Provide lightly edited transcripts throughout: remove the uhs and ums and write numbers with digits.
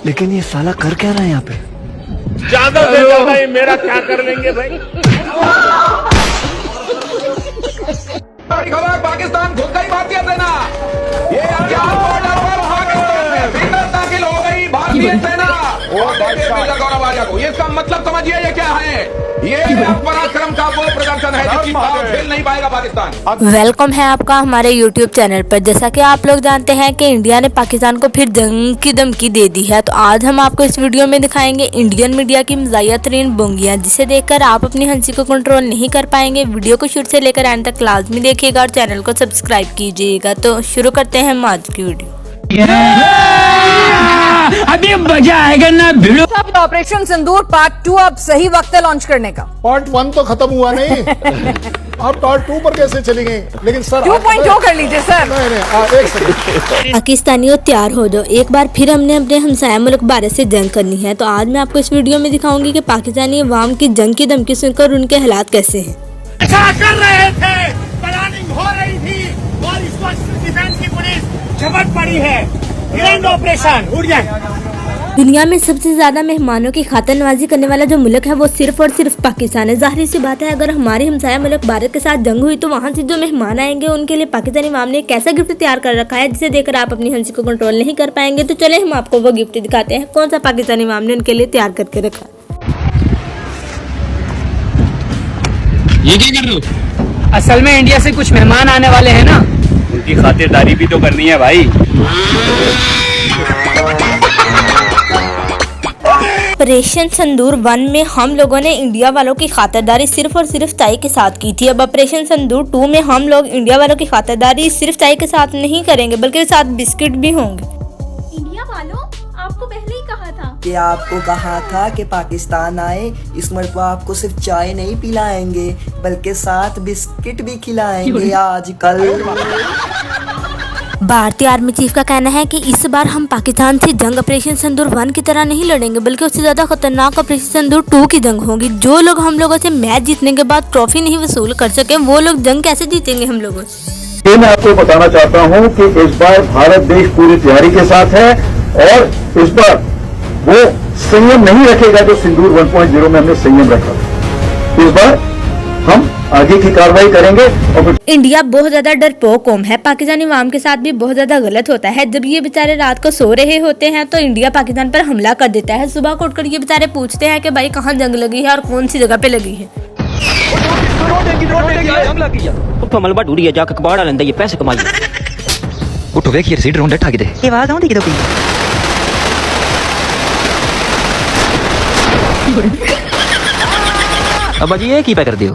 लेकिन ये साला कर क्या रहा है यहाँ पे? ज्यादा से ज्यादा ये मेरा क्या कर लेंगे भाई? बड़ी खबर, पाकिस्तान घुस गई भारतीय सेना। ये अज्ञात बॉर्डर पर पाकिस्तान में भीतर दाखिल हो गई भारतीय सेना। और गौरव आर्या को, ये इसका मतलब समझिए ये क्या है? ये पराक्रम का वो प्रदर्शन है जिसकी भाव झेल नहीं पाएगा पाकिस्तान। वेलकम है आपका हमारे YouTube चैनल पर। जैसा कि आप लोग जानते हैं कि इंडिया ने पाकिस्तान को फिर जंग की धमकी दे दी है, तो आज हम आपको इस वीडियो में दिखाएंगे इंडियन मीडिया की मज़ाहिया तरीन बोंगियां, जिसे देखकर आप अपनी हंसी को कंट्रोल नहीं कर पाएंगे। वीडियो को शुरू से लेकर एंड तक लाजमी देखिएगा और चैनल को सब्सक्राइब कीजिएगा। तो शुरू करते हैं हम आज की वीडियो। अभी मजा आएगा ना भिड़ो। ऑपरेशन सिंदूर पार्ट 2 अब सही वक्त है लॉन्च करने का। पार्ट 1 तो खत्म हुआ नहीं। अब पार्ट 2 पर कैसे चली गई? लेकिन सर 2.0 कर लीजिए सर। नहीं, एक सेकंड। पाकिस्तानियों तैयार हो जाओ, एक बार फिर हमने अपने हमसाया मुल्क भारत से जंग करनी है। तो आज मैं आपको इस वीडियो में दिखाऊंगी कि पाकिस्तानी अवाम की जंग की धमकी सुनकर उनके हालात कैसे हैं। क्या कर रहे थे? प्लानिंग हो रही थी और इस वक्त डिफेंस की पुलिस झपट पड़ी है। ग्रैंड ऑपरेशन उड़ जाए। दुनिया में सबसे ज्यादा मेहमानों की खातिर नवाजी करने वाला जो मुल्क है वो सिर्फ और सिर्फ पाकिस्तान है। जाहिर सी बात है, अगर हमारी हमसाया मुल्क भारत के साथ जंग हुई तो वहाँ से जो मेहमान आएंगे उनके लिए पाकिस्तानी अवाम ने एक ऐसा गिफ्ट तैयार कर रखा है जिसे देखकर आप अपनी हंसी को कंट्रोल नहीं कर पाएंगे। तो चले हम आपको वो गिफ्ट दिखाते हैं, कौन सा पाकिस्तानी अवाम ने उनके लिए तैयार करके रखा। ये क्या कर रहे हो? असल में इंडिया से कुछ मेहमान आने वाले हैं ना, उनकी खातिरदारी भी तो करनी है भाई। ऑपरेशन सिंदूर 1 में हम लोगों ने इंडिया वालों की खातिरदारी सिर्फ और सिर्फ चाय के साथ की थी। अब ऑपरेशन सिंदूर 2 में हम लोग इंडिया वालों की खातिरदारी सिर्फ चाय के साथ नहीं करेंगे, बल्कि साथ बिस्किट भी होंगे। इंडिया वालों, आपको पहले ही कहा था कि आपको कहा था कि पाकिस्तान आए, इस मरतबा आपको सिर्फ चाय नहीं पिलाएंगे बल्कि साथ बिस्किट भी खिलाएंगे आजकल। भारतीय आर्मी चीफ का कहना है कि इस बार हम पाकिस्तान से जंग ऑपरेशन सिंदूर 1 की तरह नहीं लड़ेंगे, बल्कि उससे ज्यादा खतरनाक ऑपरेशन सिंदूर 2 की जंग होगी। जो लोग हम लोगों से मैच जीतने के बाद ट्रॉफी नहीं वसूल कर सके, वो लोग जंग कैसे जीतेंगे हम लोगों से? ये मैं आपको बताना चाहता हूं कि इस बार भारत देश पूरी तैयारी के साथ है और इस बार वो संयम नहीं रखेगा जो सिंदूर 1.0 में हमने संयम रखा। इस बार हम आगे की कार्रवाई करेंगे। और इंडिया बहुत ज्यादा डरपोक कौम है, पाकिस्तानी अवाम के साथ भी बहुत ज्यादा गलत होता है। जब ये बेचारे रात को सो रहे होते हैं तो इंडिया पाकिस्तान पर हमला कर देता है। सुबह को उठकर ये बेचारे पूछते हैं कि भाई कहाँ जंग लगी है और कौन सी जगह पे लगी है। मलबा ढूंढी है, जाकर कबाड़ लेंदा ये पैसे कमाइए। उठो वेखिए रसीद ढूंढे ठाकी दे। ये आवाज आउंदी किदों पई? अब जी ये की पे कर दियो?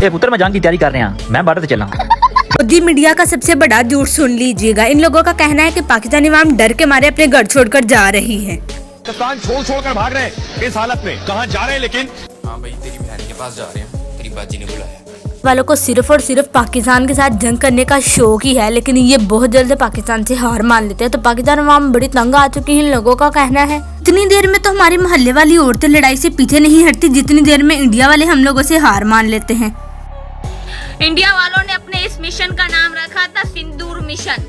ए पुत्र मैं जंग की तैयारी कर रहे हैं, मैं भारत चला। मोदी मीडिया का सबसे बड़ा झूठ सुन लीजिएगा। इन लोगों का कहना है कि पाकिस्तानी अवाम डर के मारे अपने घर छोड़कर जा रही है। पाकिस्तान छोड़ भाग रहे हैं इस हालत में। कहाँ जा रहे हैं? लेकिन हाँ भाई, तेरी बहन के पास जा रहे हैं, तेरी बाजी ने बुलाया। वालों को सिर्फ और सिर्फ पाकिस्तान के साथ जंग करने का शौक ही है, लेकिन ये बहुत जल्द पाकिस्तान से हार मान लेते हैं। तो पाकिस्तान अवाम बड़ी तंग आ चुकी है। इन लोगों का कहना है इतनी देर में तो हमारे मोहल्ले वाली औरतें लड़ाई से पीछे नहीं हटती जितनी देर में इंडिया वाले हम लोगों से हार मान लेते हैं। इंडिया वालों ने अपने इस मिशन का नाम रखा था सिंदूर मिशन,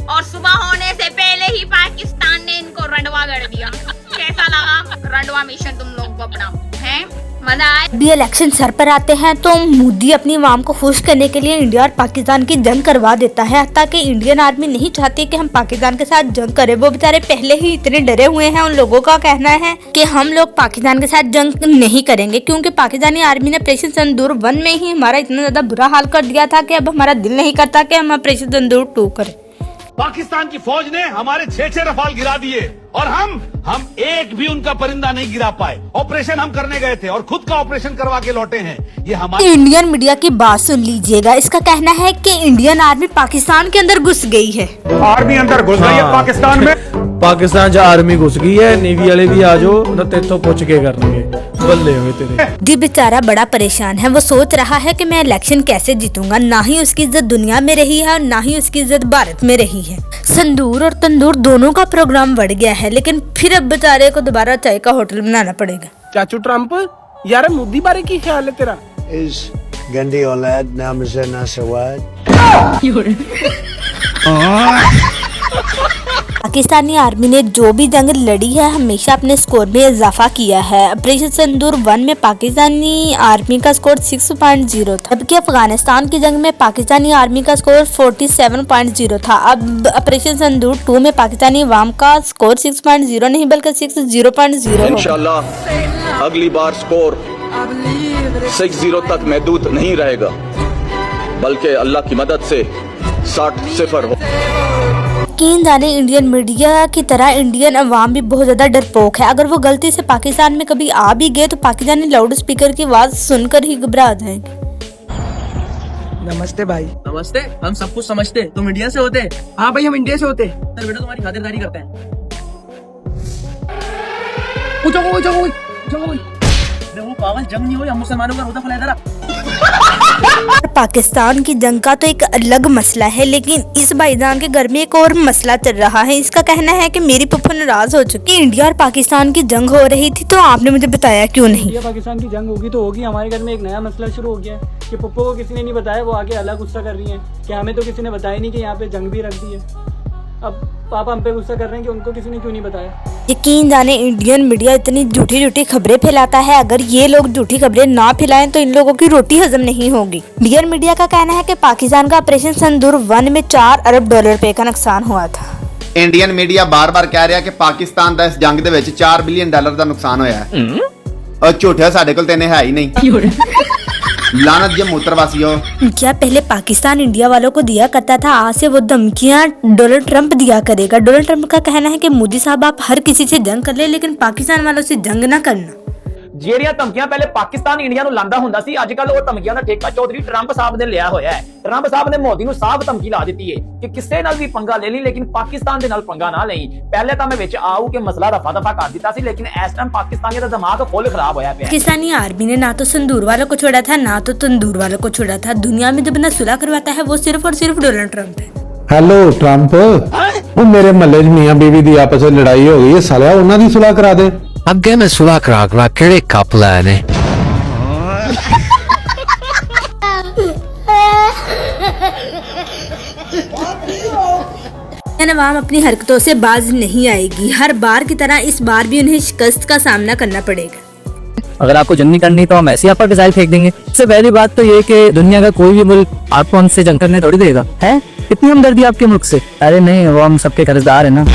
और सुबह होने से पहले ही पाकिस्तान ने इनको रंडवा कर दिया। कैसा लगा रंडवा मिशन तुम लोग को अपना? हैं मजा आया? अभी इलेक्शन सर पर आते हैं तो मोदी अपनी अवाम को खुश करने के लिए इंडिया और पाकिस्तान की जंग करवा देता है, ताकि इंडियन आर्मी नहीं चाहती कि हम पाकिस्तान के साथ जंग करें। वो बेचारे पहले ही इतने डरे हुए हैं। उन लोगों का कहना है कि हम लोग पाकिस्तान के साथ जंग नहीं करेंगे, क्योंकि पाकिस्तानी आर्मी ने ऑपरेशन सिंदूर 1 में ही हमारा इतना ज्यादा बुरा हाल कर दिया था कि अब हमारा दिल नहीं करता कि हम ऑपरेशन सिंदूर 2 करें। पाकिस्तान की फौज ने हमारे 6 रफाल गिरा दिए और हम एक भी उनका परिंदा नहीं गिरा पाए। ऑपरेशन हम करने गए थे और खुद का ऑपरेशन करवा के लौटे हैं। ये हमारे इंडियन मीडिया की बात सुन लीजिएगा। इसका कहना है कि इंडियन आर्मी पाकिस्तान के अंदर घुस गई है। आर्मी अंदर घुस गई है पाकिस्तान में। पाकिस्तान च आर्मी घुस गई है, नेवी वाले भी आ जाओ न तेतो पूछ के करनेंगे। बल्ले हुए तेरे। दी बेचारा बड़ा परेशान है। वो सोच रहा है कि मैं इलेक्शन कैसे जीतूंगा। ना ही उसकी इज्जत दुनिया में रही है और ना ही उसकी इज्जत भारत में रही है। संदूर और तंदूर दोनों का प्रोग्राम बढ़ गया है, लेकिन फिर अब बेचारे को दोबारा चाय का होटल बनाना पड़ेगा। चाचू ट्रंप यार मोदी बारे की ख्याल है तेरा? इस गंदी औलाद नाम से ना सवाद। पाकिस्तानी आर्मी ने जो भी जंग लड़ी है हमेशा अपने स्कोर में इजाफा किया है। ऑपरेशन सिंदूर 1 में पाकिस्तानी आर्मी का स्कोर 6.0 था, जबकि अफगानिस्तान की जंग में पाकिस्तानी आर्मी का स्कोर 47.0 था। अब ऑपरेशन सिंदूर 2 में पाकिस्तानी अवाम का स्कोर 6.0 नहीं बल्कि 60.0 इंशाल्लाह अगली बार स्कोर 6-0 तक महदूद नहीं रहेगा, बल्कि अल्लाह की मदद से 60-0 हो। यकीन जाने इंडियन मीडिया की तरह इंडियन अवाम भी बहुत ज्यादा डरपोक है। अगर वो गलती से पाकिस्तान में कभी आ भी गए तो पाकिस्तानी लाउड स्पीकर की आवाज सुनकर ही घबरा जाएंगे। नमस्ते भाई। नमस्ते, हम सब कुछ समझते। तुम इंडिया से होते? हाँ भाई, हम इंडिया से होते। सर बेटा तुम्हारी खातिरदारी करते हैं। वो पागल जंग नहीं हो, हम मुसलमानों का रोजा फैला। पाकिस्तान की जंग का तो एक अलग मसला है, लेकिन इस भाईजान के घर में एक और मसला चल रहा है। इसका कहना है कि मेरी पप्पू नाराज हो चुकी। इंडिया और पाकिस्तान की जंग हो रही थी तो आपने मुझे बताया क्यों नहीं? इंडिया पाकिस्तान की जंग होगी तो होगी, हमारे घर में एक नया मसला शुरू हो गया है कि पप्पू को किसी ने नहीं बताया, वो आगे अलग गुस्सा कर रही है कि हमें तो किसी ने बताया नहीं कि यहाँ पे जंग भी रख दी है। अब पापा हम पे गुस्सा कर रहे हैं कि उनको किसी ने क्यों नहीं बताया। यकीन जाने इंडियन मीडिया इतनी झूठी झूठी खबरें फैलाता है, अगर ये लोग झूठी खबरें ना फैलाएं तो इन लोगों की रोटी हजम नहीं होगी। इंडियन मीडिया का कहना है कि पाकिस्तान का ऑपरेशन सिंदूर 1 में $4 अरब रुपए का नुकसान हुआ था। इंडियन मीडिया बार-बार कह रहा है कि पाकिस्तान ਦਾ ਇਸ ਜੰਗ ਦੇ ਵਿੱਚ $4 ਬਿਲੀਅਨ ਦਾ ਨੁਕਸਾਨ ਹੋਇਆ ਹੈ। और झूठे ਸਾਡੇ ਕੋਲ ਤੇ ਹੈ ही नहीं। लानत ये मूत्रवासियों। क्या पहले पाकिस्तान इंडिया वालों को दिया करता था, आज से वो धमकियां डोनाल्ड ट्रंप दिया करेगा। डोनाल्ड ट्रंप का कहना है कि मोदी साहब आप हर किसी से जंग कर ले, लेकिन पाकिस्तान वालों से जंग ना करना। ਜਿਹੜੀਆਂ ਧਮਕੀਆਂ ਪਹਿਲੇ ਪਾਕਿਸਤਾਨ ਇੰਡੀਆ ਨੂੰ ਲਾਂਦਾ ਹੁੰਦਾ ਸੀ, ਅੱਜ ਕੱਲ ਉਹ ਧਮਕੀਆਂ ਦਾ ਠੇਕਾ ਚੌਧਰੀ ਟਰੰਪ ਸਾਹਿਬ ਨੇ ਲਿਆ ਹੋਇਆ ਹੈ। ਟਰੰਪ ਸਾਹਿਬ ਨੇ ਮੋਦੀ ਨੂੰ ਸਾਫ਼ ਧਮਕੀ ਲਾ ਦਿੱਤੀ ਹੈ ਕਿ ਕਿਸੇ ਨਾਲ ਵੀ ਪੰਗਾ ਲੈ ਲਈ, ਲੇਕਿਨ ਪਾਕਿਸਤਾਨ ਦੇ ਨਾਲ ਪੰਗਾ ਨਾ ਲਈ। ਪਹਿਲੇ ਤਾਂ ਮੈਂ ਵਿੱਚ ਆਊ ਕਿ ਮਸਲਾ ਰਫਾ ਦਫਾ ਕਰ ਦਿੱਤਾ ਸੀ, लेकिन इस टाइम पाकिस्तान का दिमाग फुल खराब होया पिया। पाकिस्तानी आर्मी ने ना तो संदूर वालों को छोड़ा था ना तो तंदूर वालों को छोड़ा था। दुनिया में जो बंदा सुलह करवाता है वो सिर्फ और सिर्फ डोनाल्ड ट्रंप है। हेलो ट्रंप, वो मेरे महल्ले च मियां बीवी दी आपस में लड़ाई हो गई है, सालिया उन्हां दी सुलह करा दे। ਅੱਗੇ ਮੈਂ ਸੁਲਾ ਕਰਾ ਕਿਹੜੇ ਕੱਪ ਲਾਏ ਨੇ। अवाम अपनी हरकतों से बाज नहीं आएगी। हर बार की तरह इस बार भी उन्हें शिकस्त का सामना करना पड़ेगा। अगर आपको जंग नहीं करनी तो हम ऐसे आप पर मिसाइल फेंक देंगे। सबसे पहली बात तो ये कि दुनिया का कोई भी मुल्क आपको हमसे जंग करने थोड़ी देगा। है कितनी हमदर्दी आपके मुल्क से? अरे नहीं, वो हम सबके कर्जदार है ना।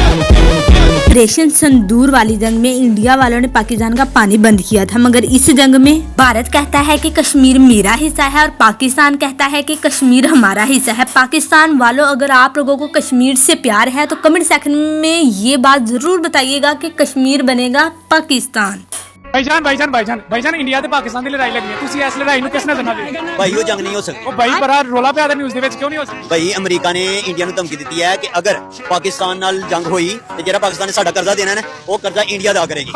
ऑपरेशन सिंदूर वाली जंग में इंडिया वालों ने पाकिस्तान का पानी बंद किया था, मगर इस जंग में भारत कहता है कि कश्मीर मेरा हिस्सा है और पाकिस्तान कहता है कि कश्मीर हमारा हिस्सा है। पाकिस्तान वालों, अगर आप लोगों को कश्मीर से प्यार है तो कमेंट सेक्शन में ये बात जरूर बताइएगा कि कश्मीर बनेगा पाकिस्तान। भाईजान इंडिया ਤੇ ਪਾਕਿਸਤਾਨ ਦੀ ਲੜਾਈ ਲੱਗੀ ਹੈ, ਤੁਸੀਂ ਇਸ ਲੜਾਈ ਨੂੰ ਕਿਸ ਨਾਲ ਜਨਾਬੇ? ਭਾਈ ਉਹ ਜੰਗ ਨਹੀਂ ਹੋ ਸਕਦੀ। ਉਹ ਭਾਈ ਬੜਾ ਰੋਲਾ ਪਿਆ ਨਿਊਜ਼ ਦੇ ਵਿੱਚ, ਕਿਉਂ ਨਹੀਂ ਹੋ ਸਕਦੀ? ਭਾਈ ਅਮਰੀਕਾ ਨੇ ਇੰਡੀਆ ਨੂੰ ਧਮਕੀ ਦਿੱਤੀ ਹੈ ਕਿ ਅਗਰ ਪਾਕਿਸਤਾਨ ਨਾਲ ਜੰਗ ਹੋਈ ਤੇ ਜਿਹੜਾ ਪਾਕਿਸਤਾਨ ਨੇ ਸਾਡਾ ਕਰਜ਼ਾ ਦੇਣਾ ਹੈ ਉਹ ਕਰਜ਼ਾ ਇੰਡੀਆ ਅਦਾ ਕਰੇਗੀ।